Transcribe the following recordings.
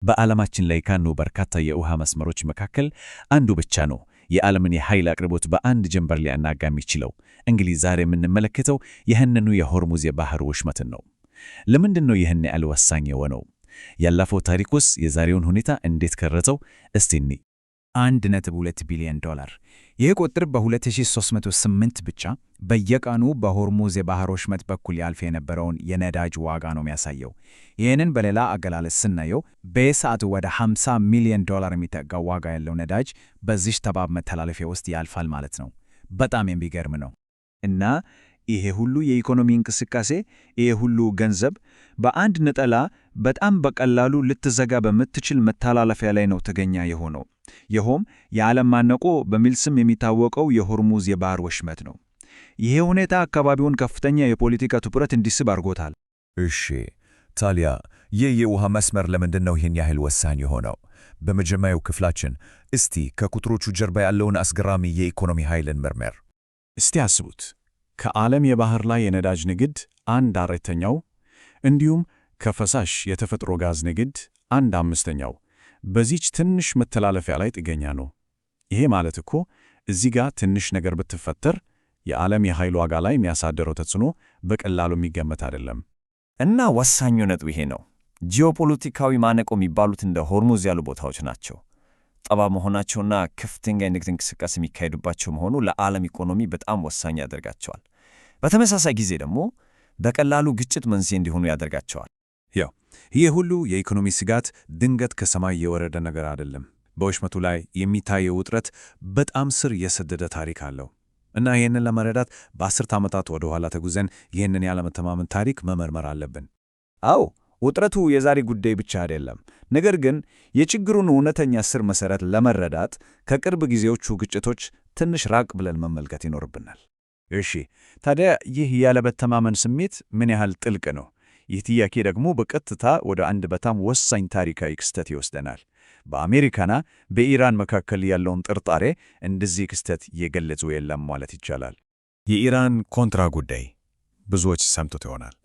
በዓለማችን ላይ ካሉ በርካታ የውሃ መስመሮች መካከል አንዱ ብቻ ነው የዓለምን የኃይል አቅርቦት በአንድ ጀንበር ሊያናጋ የሚችለው። እንግዲህ ዛሬ የምንመለከተው ይህንኑ የሆርሙዝ የባህር ወሽመጥን ነው። ለምንድን ነው ይህን ያህል ወሳኝ የሆነው? ያለፈው ታሪኩስ የዛሬውን ሁኔታ እንዴት ቀረጸው? እስቲ እንይ። $1.2 ቢሊዮን። ይህ ቁጥር በ2308 ብቻ በየቀኑ በሆርሙዝ የባህር ወሽመጥ በኩል ያልፍ የነበረውን የነዳጅ ዋጋ ነው የሚያሳየው። ይህንን በሌላ አገላለጽ ስናየው በሰዓቱ ወደ $50 ሚሊዮን የሚጠጋ ዋጋ ያለው ነዳጅ በዚህ ጠባብ መተላለፊያ ውስጥ ያልፋል ማለት ነው። በጣም የሚገርም ነው። እና ይሄ ሁሉ የኢኮኖሚ እንቅስቃሴ፣ ይሄ ሁሉ ገንዘብ በአንድ ነጠላ በጣም በቀላሉ ልትዘጋ በምትችል መተላለፊያ ላይ ነው ተገኛ የሆነው። ይኸውም የዓለም ማነቆ በሚል ስም የሚታወቀው የሆርሙዝ የባህር ወሽመጥ ነው። ይሄ ሁኔታ አካባቢውን ከፍተኛ የፖለቲካ ትኩረት እንዲስብ አድርጎታል። እሺ፣ ታዲያ ይህ የውሃ መስመር ለምንድን ነው ይህን ያህል ወሳኝ የሆነው? በመጀመሪያው ክፍላችን እስቲ ከቁጥሮቹ ጀርባ ያለውን አስገራሚ የኢኮኖሚ ኃይልን መርመር። እስቲ አስቡት፣ ከዓለም የባህር ላይ የነዳጅ ንግድ 1/4ኛው፣ እንዲሁም ከፈሳሽ የተፈጥሮ ጋዝ ንግድ 1/5ኛው በዚች ትንሽ መተላለፊያ ላይ ጥገኛ ነው። ይሄ ማለት እኮ እዚህ ጋር ትንሽ ነገር ብትፈጠር የዓለም የኃይል ዋጋ ላይ የሚያሳድረው ተጽዕኖ በቀላሉ የሚገመት አይደለም። እና ወሳኙ ነጥብ ይሄ ነው። ጂኦፖለቲካዊ ማነቆ የሚባሉት እንደ ሆርሙዝ ያሉ ቦታዎች ናቸው። ጠባብ መሆናቸውና ከፍተኛ የንግድ እንቅስቃሴ የሚካሄዱባቸው መሆኑ ለዓለም ኢኮኖሚ በጣም ወሳኝ ያደርጋቸዋል። በተመሳሳይ ጊዜ ደግሞ በቀላሉ ግጭት መንስኤ እንዲሆኑ ያደርጋቸዋል። ያው ይህ ሁሉ የኢኮኖሚ ስጋት ድንገት ከሰማይ የወረደ ነገር አይደለም። በወሽመጡ ላይ የሚታየው ውጥረት በጣም ስር የሰደደ ታሪክ አለው እና ይህንን ለመረዳት በ10 ዓመታት ወደ ኋላ ተጉዘን ይህንን ያለመተማመን ታሪክ መመርመር አለብን። አዎ፣ ውጥረቱ የዛሬ ጉዳይ ብቻ አይደለም። ነገር ግን የችግሩን እውነተኛ ስር መሠረት ለመረዳት ከቅርብ ጊዜዎቹ ግጭቶች ትንሽ ራቅ ብለን መመልከት ይኖርብናል። እሺ፣ ታዲያ ይህ ያለመተማመን ስሜት ምን ያህል ጥልቅ ነው? ይህ ጥያቄ ደግሞ በቀጥታ ወደ አንድ በጣም ወሳኝ ታሪካዊ ክስተት ይወስደናል። በአሜሪካና በኢራን መካከል ያለውን ጥርጣሬ እንደዚህ ክስተት የገለጹ የለም ማለት ይቻላል። የኢራን ኮንትራ ጉዳይ ብዙዎች ሰምቶት ይሆናል።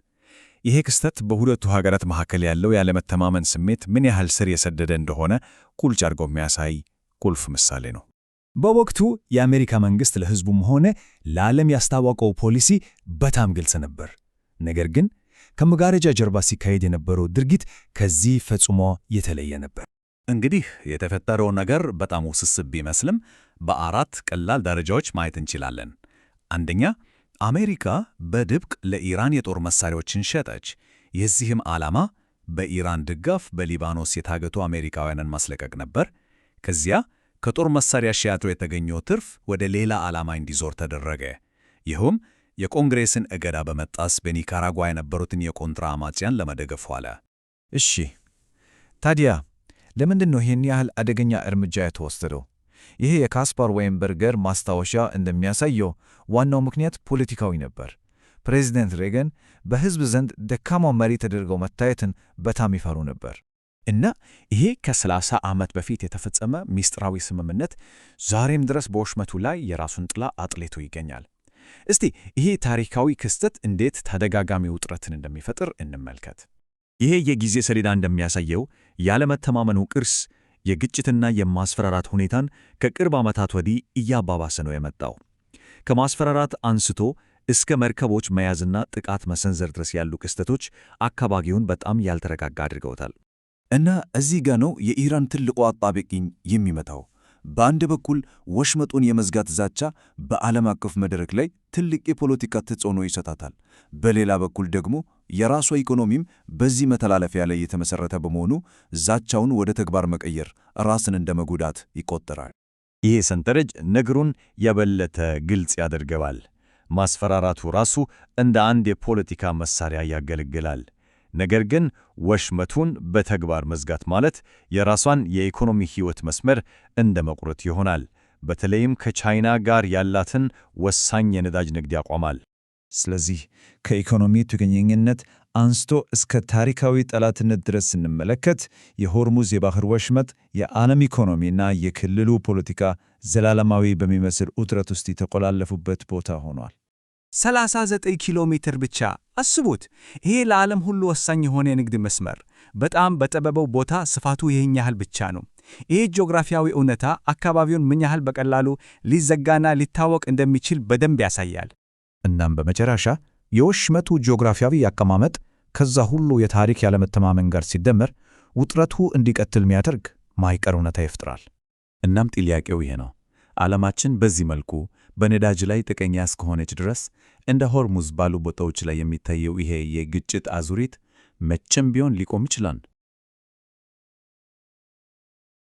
ይሄ ክስተት በሁለቱ ሀገራት መካከል ያለው ያለመተማመን ስሜት ምን ያህል ስር የሰደደ እንደሆነ ቁልጭ አድርጎ የሚያሳይ ቁልፍ ምሳሌ ነው። በወቅቱ የአሜሪካ መንግሥት ለሕዝቡም ሆነ ለዓለም ያስታወቀው ፖሊሲ በጣም ግልጽ ነበር። ነገር ግን ከመጋረጃ ጀርባ ሲካሄድ የነበረው ድርጊት ከዚህ ፈጽሞ የተለየ ነበር። እንግዲህ የተፈጠረው ነገር በጣም ውስብስብ ቢመስልም በአራት ቀላል ደረጃዎች ማየት እንችላለን። አንደኛ፣ አሜሪካ በድብቅ ለኢራን የጦር መሳሪያዎችን ሸጠች። የዚህም ዓላማ በኢራን ድጋፍ በሊባኖስ የታገቱ አሜሪካውያንን ማስለቀቅ ነበር። ከዚያ ከጦር መሳሪያ ሽያጩ የተገኘው ትርፍ ወደ ሌላ ዓላማ እንዲዞር ተደረገ። ይህም የኮንግሬስን እገዳ በመጣስ በኒካራጓ የነበሩትን የኮንትራ አማጽያን ለመደገፍ ኋላ። እሺ፣ ታዲያ ለምንድን ነው ይህን ያህል አደገኛ እርምጃ የተወሰደው? ይሄ የካስፓር ዌይንበርገር ማስታወሻ እንደሚያሳየው ዋናው ምክንያት ፖለቲካዊ ነበር። ፕሬዚደንት ሬገን በሕዝብ ዘንድ ደካማ መሪ ተደርገው መታየትን በጣም ይፈሩ ነበር። እና ይሄ ከ30 ዓመት በፊት የተፈጸመ ሚስጥራዊ ስምምነት ዛሬም ድረስ በወሽመጡ ላይ የራሱን ጥላ አጥልቶ ይገኛል። እስቲ ይሄ ታሪካዊ ክስተት እንዴት ተደጋጋሚ ውጥረትን እንደሚፈጥር እንመልከት። ይሄ የጊዜ ሰሌዳ እንደሚያሳየው ያለመተማመኑ ቅርስ የግጭትና የማስፈራራት ሁኔታን ከቅርብ ዓመታት ወዲህ እያባባሰ ነው የመጣው። ከማስፈራራት አንስቶ እስከ መርከቦች መያዝና ጥቃት መሰንዘር ድረስ ያሉ ክስተቶች አካባቢውን በጣም ያልተረጋጋ አድርገውታል። እና እዚህ ጋ ነው የኢራን ትልቁ አጣብቂኝ የሚመጣው። በአንድ በኩል ወሽመጡን የመዝጋት ዛቻ በዓለም አቀፍ መድረክ ላይ ትልቅ የፖለቲካ ተጽዕኖ ይሰጣታል። በሌላ በኩል ደግሞ የራሷ ኢኮኖሚም በዚህ መተላለፊያ ላይ የተመሠረተ በመሆኑ ዛቻውን ወደ ተግባር መቀየር ራስን እንደ መጉዳት ይቆጠራል። ይሄ ሰንጠረዥ ነገሩን የበለጠ ግልጽ ያደርገዋል። ማስፈራራቱ ራሱ እንደ አንድ የፖለቲካ መሳሪያ ያገለግላል። ነገር ግን ወሽመጡን በተግባር መዝጋት ማለት የራሷን የኢኮኖሚ ሕይወት መስመር እንደ መቁረጥ ይሆናል። በተለይም ከቻይና ጋር ያላትን ወሳኝ የነዳጅ ንግድ ያቆማል። ስለዚህ ከኢኮኖሚ ጥገኝነት አንስቶ እስከ ታሪካዊ ጠላትነት ድረስ ስንመለከት የሆርሙዝ የባህር ወሽመጥ የዓለም ኢኮኖሚና የክልሉ ፖለቲካ ዘላለማዊ በሚመስል ውጥረት ውስጥ የተቆላለፉበት ቦታ ሆኗል። 39 ኪሎ ሜትር ብቻ አስቡት! ይሄ ለዓለም ሁሉ ወሳኝ የሆነ የንግድ መስመር በጣም በጠበበው ቦታ ስፋቱ ይህን ያህል ብቻ ነው። ይህ ጂኦግራፊያዊ እውነታ አካባቢውን ምን ያህል በቀላሉ ሊዘጋና ሊታወቅ እንደሚችል በደንብ ያሳያል። እናም በመጨረሻ የወሽመጡ ጂኦግራፊያዊ አቀማመጥ ከዛ ሁሉ የታሪክ ያለመተማመን ጋር ሲደመር ውጥረቱ እንዲቀጥል የሚያደርግ ማይቀር እውነታ ይፈጥራል። እናም ጥያቄው ይሄ ነው። ዓለማችን በዚህ መልኩ በነዳጅ ላይ ጥገኛ እስከሆነች ድረስ እንደ ሆርሙዝ ባሉ ቦታዎች ላይ የሚታየው ይሄ የግጭት አዙሪት መቼም ቢሆን ሊቆም ይችላል?